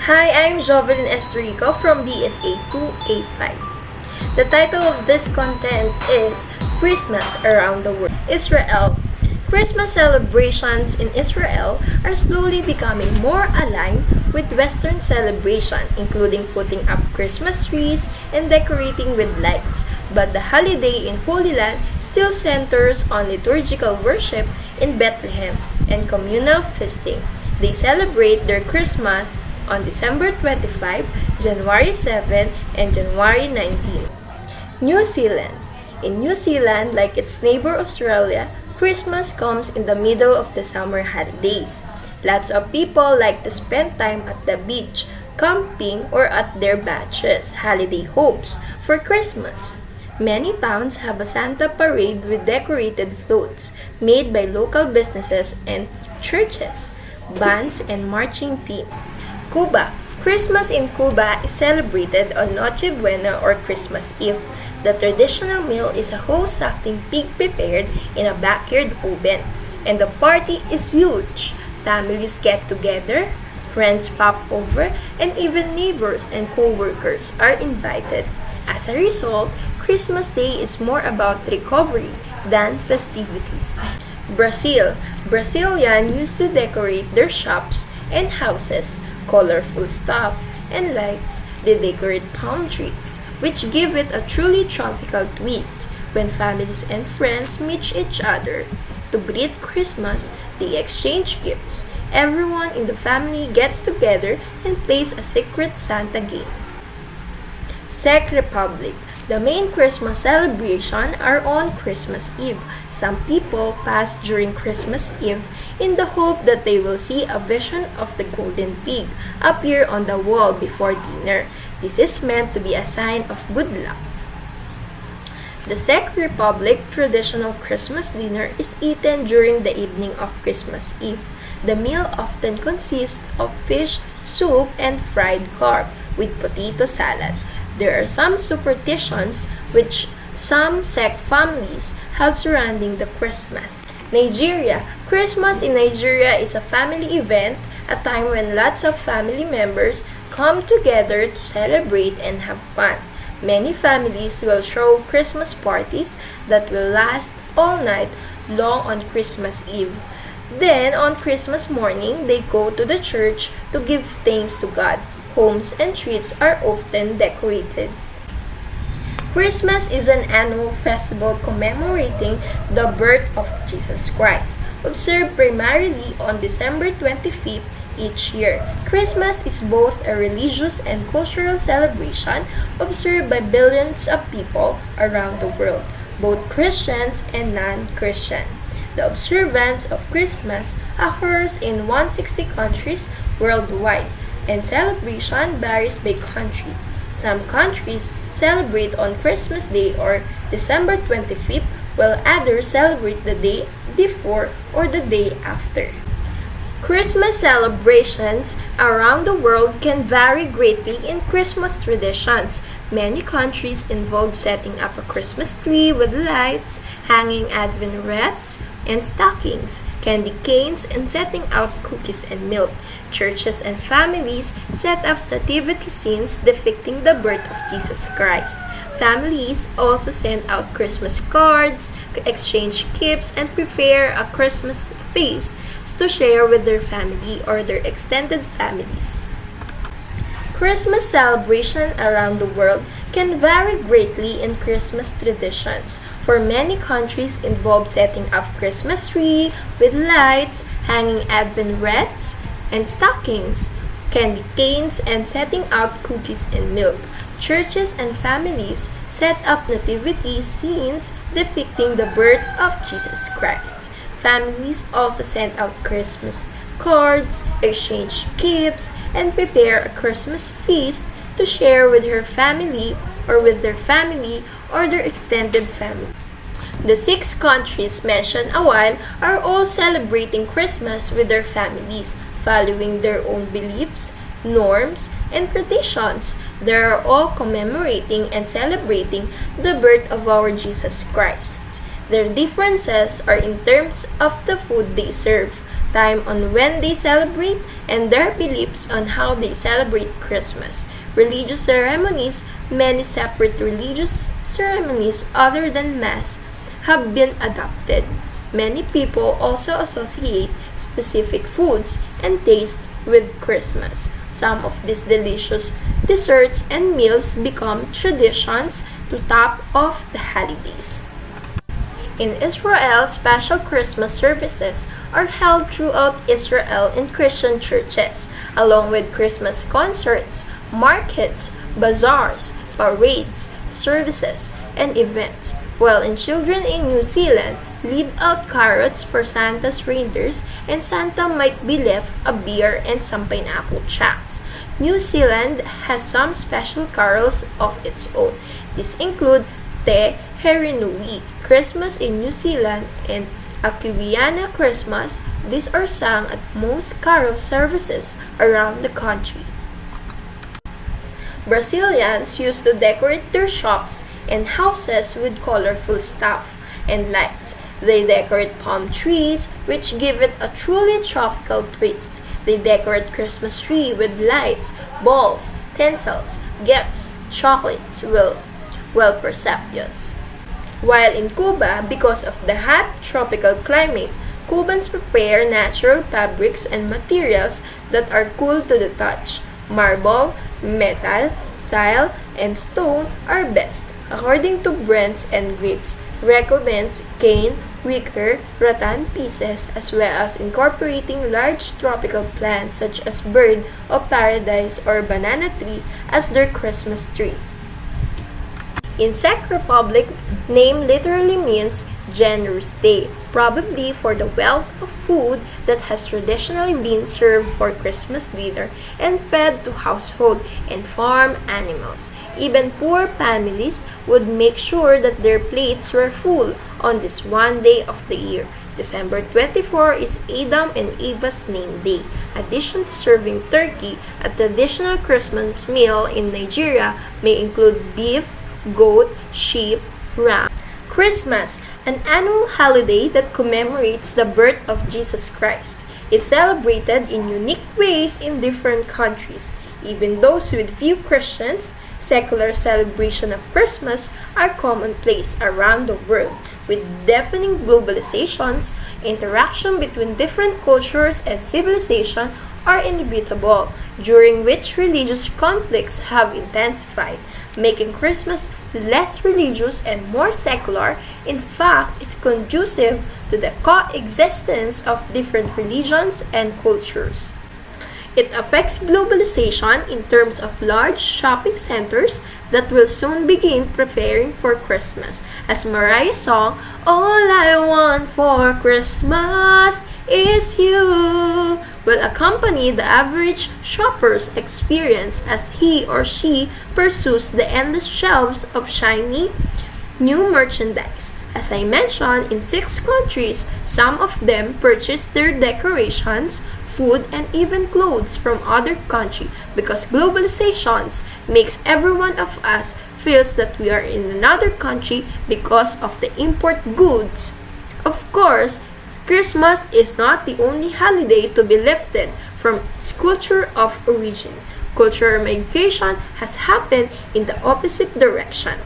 Hi, I'm Jovelyn Estorico from BSA 2A5. The title of this content is Christmas Around the World. Israel. Christmas celebrations in Israel are slowly becoming more aligned with Western celebration, including putting up Christmas trees and decorating with lights. But the holiday in Holy Land still centers on liturgical worship in Bethlehem and communal feasting. They celebrate their Christmas on December 25, January 7, and January 19. New Zealand. In New Zealand, like its neighbor Australia, Christmas comes in the middle of the summer holidays. Lots of people like to spend time at the beach, camping, or at their batches, holiday hopes for Christmas. Many towns have a Santa parade with decorated floats made by local businesses and churches, bands, and marching teams. Cuba. Christmas in Cuba is celebrated on Noche Buena or Christmas Eve. The traditional meal is a whole suckling pig prepared in a backyard oven, and the party is huge. Families get together, friends pop over, and even neighbors and co-workers are invited. As a result, Christmas Day is more about recovery than festivities. Brazil. Brazilians used to decorate their shops and houses, colorful stuff, and lights. They decorate palm trees, which give it a truly tropical twist. When families and friends meet each other to greet Christmas, they exchange gifts. Everyone in the family gets together and plays a secret Santa game. Czech Republic. The main Christmas celebration are on Christmas Eve. Some people fast during Christmas Eve in the hope that they will see a vision of the golden pig appear on the wall before dinner. This is meant to be a sign of good luck. The Czech Republic traditional Christmas dinner is eaten during the evening of Christmas Eve. The meal often consists of fish, soup, and fried carp with potato salad. There are some superstitions which some Czech families have surrounding the Christmas. Nigeria. Christmas in Nigeria is a family event, a time when lots of family members come together to celebrate and have fun. Many families will throw Christmas parties that will last all night long on Christmas Eve. Then, on Christmas morning, they go to the church to give thanks to God. Homes and streets are often decorated. Christmas is an annual festival commemorating the birth of Jesus Christ, observed primarily on December 25th each year. Christmas is both a religious and cultural celebration observed by billions of people around the world, both Christians and non-Christian. The observance of Christmas occurs in 160 countries worldwide, and celebration varies by country. Some countries celebrate on Christmas Day or December 25th, while others celebrate the day before or the day after. Christmas celebrations around the world can vary greatly in Christmas traditions. Many countries involve setting up a Christmas tree with lights, hanging Advent wreaths and stockings, candy canes, and setting out cookies and milk. Churches and families set up nativity scenes depicting the birth of Jesus Christ. Families also send out Christmas cards, exchange gifts, and prepare a Christmas feast to share with their family or their extended families. Christmas celebration around the world can vary greatly in Christmas traditions. For many countries involve setting up Christmas tree with lights, hanging Advent wreaths and stockings, candy canes, and setting out cookies and milk. Churches and families set up nativity scenes depicting the birth of Jesus Christ. Families also send out Christmas cards, exchange gifts, and prepare a Christmas feast to share with her family or with their family or their extended family. The 6 countries mentioned a while are all celebrating Christmas with their families, following their own beliefs, norms, and traditions. They are all commemorating and celebrating the birth of our Jesus Christ. Their differences are in terms of the food they serve. time on when they celebrate, and their beliefs on how they celebrate Christmas. Religious ceremonies, many separate religious ceremonies other than Mass have been adopted. Many people also associate specific foods and tastes with Christmas. Some of these delicious desserts and meals become traditions to top off the holidays. In Israel, special Christmas services are held throughout Israel in Christian churches, along with Christmas concerts, markets, bazaars, parades, services, and events, while in children in New Zealand, leave out carrots for Santa's reindeers, and Santa might be left a beer and some pineapple chunks. New Zealand has some special carols of its own. These include Te Herinui, Christmas in New Zealand, and Akiwiana Christmas. These are sung at most carol services around the country. Brazilians used to decorate their shops and houses with colorful stuff and lights. They decorate palm trees, which give it a truly tropical twist. They decorate Christmas tree with lights, balls, tinsels, gifts, chocolates, well persepolis. While in Cuba, because of the hot tropical climate, Cubans prepare natural fabrics and materials that are cool to the touch. Marble, metal, tile, and stone are best. According to Brents and Grips, recommends cane, wicker, rattan pieces, as well as incorporating large tropical plants such as bird of paradise or banana tree as their Christmas tree. In Czech Republic, name literally means generous day, probably for the wealth of food that has traditionally been served for Christmas dinner and fed to household and farm animals. Even poor families would make sure that their plates were full on this one day of the year. December 24 is Adam and Eva's name day. In addition to serving turkey, a traditional Christmas meal in Nigeria may include beef, goat, sheep, ram. Christmas, an annual holiday that commemorates the birth of Jesus Christ, is celebrated in unique ways in different countries. Even those with few Christians, secular celebration of Christmas are commonplace around the world. With deafening globalizations, interaction between different cultures and civilization are inevitable, during which religious conflicts have intensified, making Christmas less religious and more secular. In fact, is conducive to the coexistence of different religions and cultures. It affects globalization in terms of large shopping centers that will soon begin preparing for Christmas, as Mariah's song, "All I Want for Christmas Is You," will accompany the average shopper's experience as he or she pursues the endless shelves of shiny new merchandise. As I mentioned, in 6 countries, some of them purchase their decorations, food, and even clothes from other countries because globalizations makes every one of us feels that we are in another country because of the import goods. Of course, Christmas is not the only holiday to be lifted from its culture of origin. Cultural migration has happened in the opposite direction.